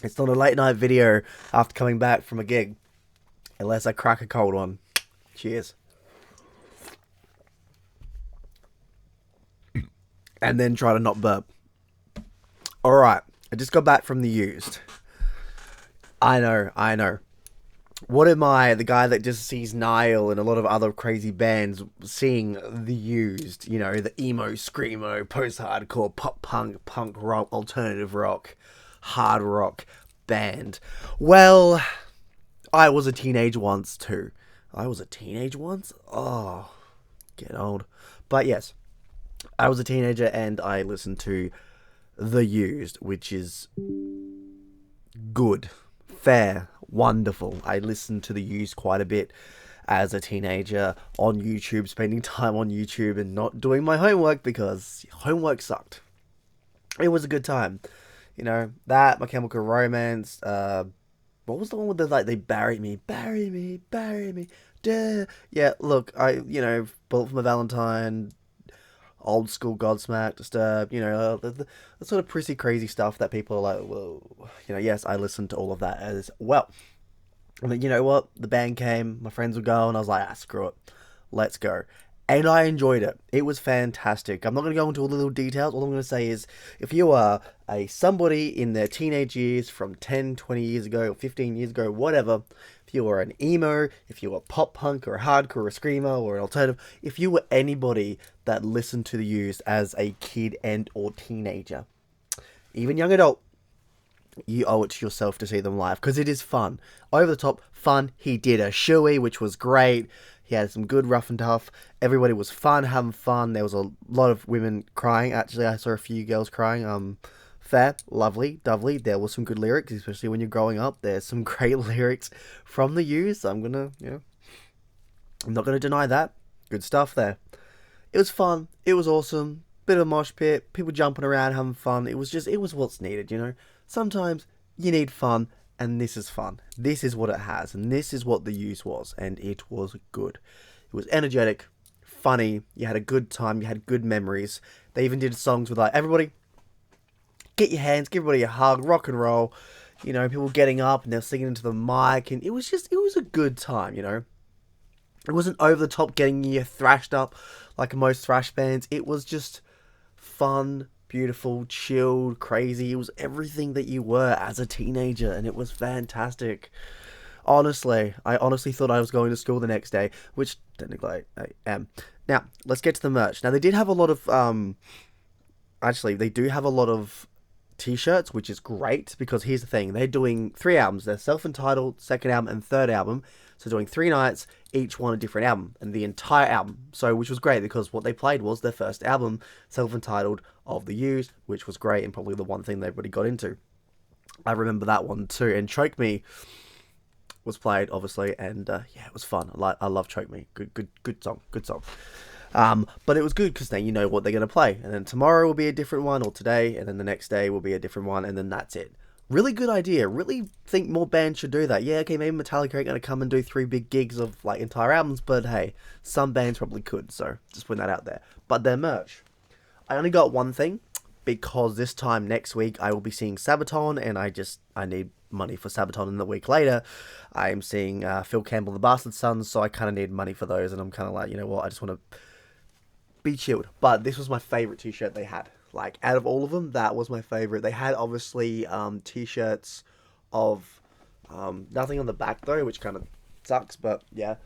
It's not a late night video after coming back from a gig, unless I crack a cold one. Cheers. And then try to not burp. Alright, I just got back from the used. I know. What am I, the guy that just sees Nile and a lot of other crazy bands seeing the used, the emo, screamo, post-hardcore, pop-punk, punk rock, alternative rock, hard rock band? Well, I was a teenager once too. I was a teenager once? Oh, get old. But yes, I was a teenager and I listened to The Used, which is good, fair, wonderful. I listened to The Used quite a bit as a teenager on YouTube, spending time on YouTube and not doing my homework because homework sucked. It was a good time. That, My Chemical Romance, what was the one with the, like, they bury me, duh. Yeah, look, Bullet for My Valentine, old school Godsmack, Disturbed, the sort of prissy, crazy stuff that people are like, whoa. Yes, I listened to all of that as well. And then, you know what? The band came, my friends were going, I was like, screw it. Let's go. And I enjoyed it. It was fantastic. I'm not going to go into all the little details. All I'm going to say is if you are somebody in their teenage years from 10, 20 years ago, or 15 years ago, whatever, if you were an emo, if you were pop punk or a hardcore or a screamer or an alternative, if you were anybody that listened to the Used as a kid and or teenager, even young adult, you owe it to yourself to see them live because it is fun. Over the top fun. He did a shoey, which was great. He had some good rough and tough. Everybody was fun, having fun. There was a lot of women crying. Actually, I saw a few girls crying. Fair, lovely, lovely. There was some good lyrics, especially when you're growing up. There's some great lyrics from the Used. I'm not gonna deny that. Good stuff there. It was fun. It was awesome. Bit of a mosh pit. People jumping around, having fun. It was what's needed. Sometimes you need fun, and this is fun. This is what it has, and this is what the Used was, and it was good. It was energetic, funny. You had a good time. You had good memories. They even did songs with like everybody get your hands, give everybody a hug, rock and roll. People getting up and they're singing into the mic, and it was a good time. It wasn't over the top getting you thrashed up like most thrash bands. It was just fun, beautiful, chilled, crazy. It was everything that you were as a teenager, and it was fantastic. Honestly, I honestly thought I was going to school the next day, which technically I am. Now, let's get to the merch. Now, they did have a lot of, actually, they do have a lot of t-shirts, which is great because here's the thing: they're doing 3 albums. They're self-entitled, second album and third album, so doing 3 nights, each one a different album, and the entire album. So, which was great because what they played was their first album, self-entitled, of the Used, which was great and probably the one thing they really got into. I remember that one too, and Choke Me was played obviously, and yeah, it was fun. I love Choke Me. Good song. Good song. But it was good because then you know what they're going to play. And then tomorrow will be a different one, or today, and then the next day will be a different one, and then that's it. Really good idea. Really think more bands should do that. Yeah, okay, maybe Metallica ain't going to come and do 3 big gigs of like entire albums, but hey, some bands probably could, so just putting that out there. But their merch. I only got one thing because this time next week I will be seeing Sabaton, and I need money for Sabaton, and the week later I am seeing Phil Campbell, the Bastard Sons, so I kind of need money for those, and I'm kind of like, you know what, I just want to be chilled. But this was my favorite t-shirt they had. Like, out of all of them, that was my favorite. They had obviously t-shirts of nothing on the back though, which kind of sucks. But yeah,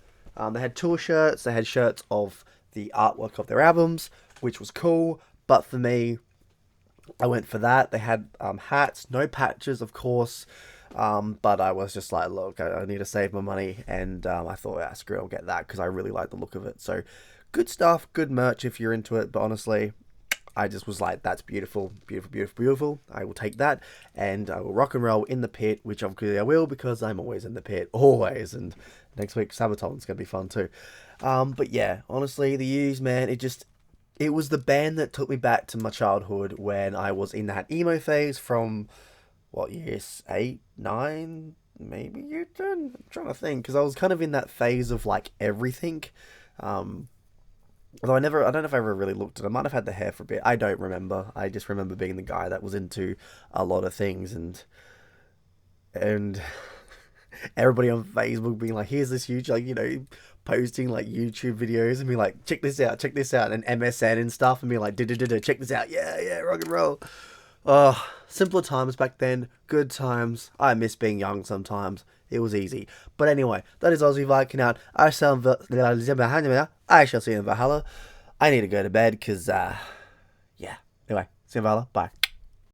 they had tour shirts. They had shirts of the artwork of their albums, which was cool. But for me, I went for that. They had hats, no patches, of course. But I was just like, look, I need to save my money, and I thought, screw it, I'll get that because I really like the look of it. So, good stuff, good merch if you're into it. But honestly, I just was like, that's beautiful, beautiful, beautiful, beautiful. I will take that, and I will rock and roll in the pit, which obviously I will because I'm always in the pit, always. And next week, Sabaton's gonna be fun too. But yeah, honestly, the Used, man, it was the band that took me back to my childhood when I was in that emo phase from what years, 8, 9, maybe year 10. I'm trying to think because I was kind of in that phase of like everything. Um, Although I don't know if I ever really looked at it. I might have had the hair for a bit. I don't remember. I just remember being the guy that was into a lot of things, and and everybody on Facebook being like, here's this huge, like, posting like YouTube videos and be like, check this out, and MSN and stuff, and be like, check this out, yeah, rock and roll. Oh, simpler times back then, good times. I miss being young sometimes. It was easy. But anyway, that is Aussie Viking out. I shall see you in Valhalla. I need to go to bed because, yeah. Anyway, see you in Valhalla. Bye.